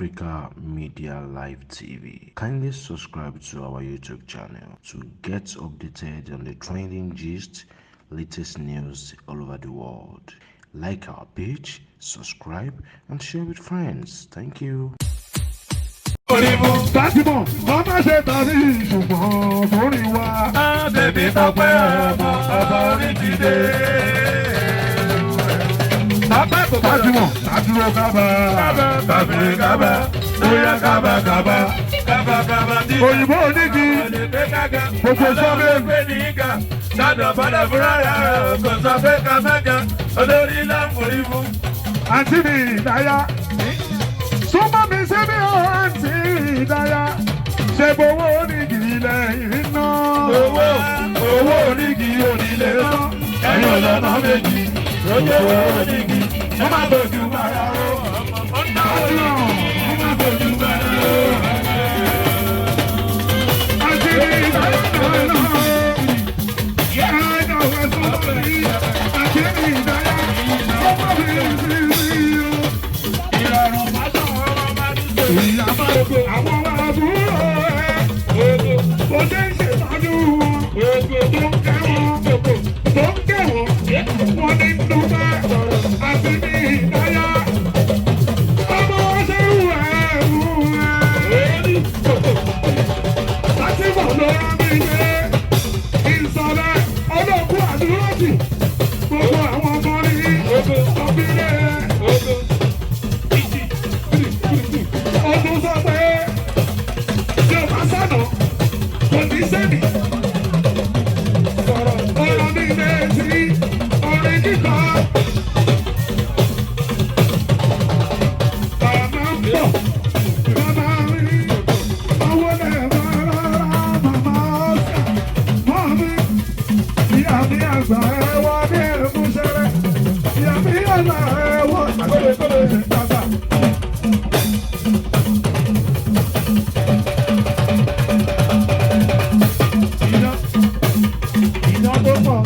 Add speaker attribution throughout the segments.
Speaker 1: Africa Media Live TV. Kindly subscribe to our YouTube channel to get updated on the trending gist, latest news all over the world. Like our page, subscribe, and share with friends. Thank you.
Speaker 2: Fatima, mama ṣe tàbí ṣùgbọ́n sórí wa. Bèbí tọpẹ́ ọmọ orí ti dé. Tọpẹ́ kò Fatima, àdúró kábà. Tàbí kábà, bóyá kábà. Òyìnbó onígi, gbogbo sọ́bẹ̀. Sádọ̀ padà fúnra rẹ̀ kò sọ pé ká mẹ́jọ, olórí láǹforí fún. Àǹtí mi ìdáyà. Súnmọ́ mi sí mi ò àǹtí ìdáyà. Ṣé gbowó onígi ilẹ̀ iná? Owó onígi onílé tán. Ẹ̀yin ọ̀lọ́nà méjì. Owó onígi. Mo máa bójú bàrà o. Mo máa bójú bàrà o. Àǹtí mi ìdáyà náà. Àǹtí mi ìdáyà. Súnmọ́ mi sí mi o. Ìrọ̀rùn bá àwọn àbúrò ẹ̀ kò dé ṣètọ́jú wọn tó ń kẹ́ wọn wọ́n ní dúpẹ́ àti ní ìdáyà ọmọ ṣẹ́rù ẹ̀rù ẹ̀ láti bọ̀ ló rán mi gbé ìsọ̀lẹ̀ ọlọ́kùn àdúrótì gbogbo àwọn ọmọ ní ọ̀bílẹ̀ ọdún sọ pé yóò bá sọ̀nà kò ní sẹ́ni sọ̀rọ̀ ọ̀rọ̀ mi létí orin kíkọ. Bàbá ń bọ̀, bàbá rí owó lẹ́ẹ̀mọ́ rárá màmá ọ̀sà mọ́ mi. Ìyá mi àgbà ẹ̀wọ̀ ní ẹ̀múṣẹ́rẹ́. Ìyá mi àgbà ẹ̀wọ̀ àgbẹ̀kọ̀lẹ̀ ìjọba.
Speaker 3: Come on.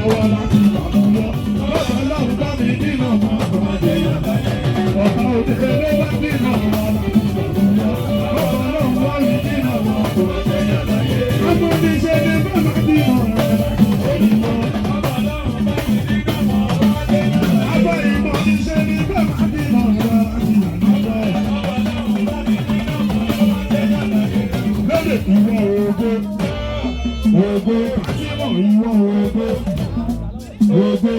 Speaker 2: lọ́wọ́ láti ìbànújẹ́. Lọ́wọ́ ọlọ́run bá mi dínà mọ́ ọmọdé yàrá yẹn. Ọ̀tá òde eré wá dínà mọ́ láti ìbànújẹ́. Lọ́wọ́ ọlọ́run bá mi dínà mọ́ ọmọdé yàrá yẹn. Amúnisẹ́ ni bá máa dínà mọ́ òyìnbó. Abọ́ ìmọ̀ níṣẹ́ ni bá máa dínà mọ́ láti ìbànújẹ́. Lóde ìwọ ògo. Ògo àtìmọ̀ ìwọ ògo. Ògo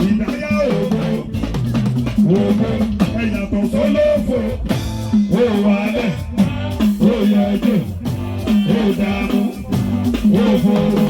Speaker 2: ìdáyà ògo. Ògo ẹ̀yàtọ̀ sólófò. Ó wálẹ̀, ó yẹjọ́, ó dààmú, ó fòrò.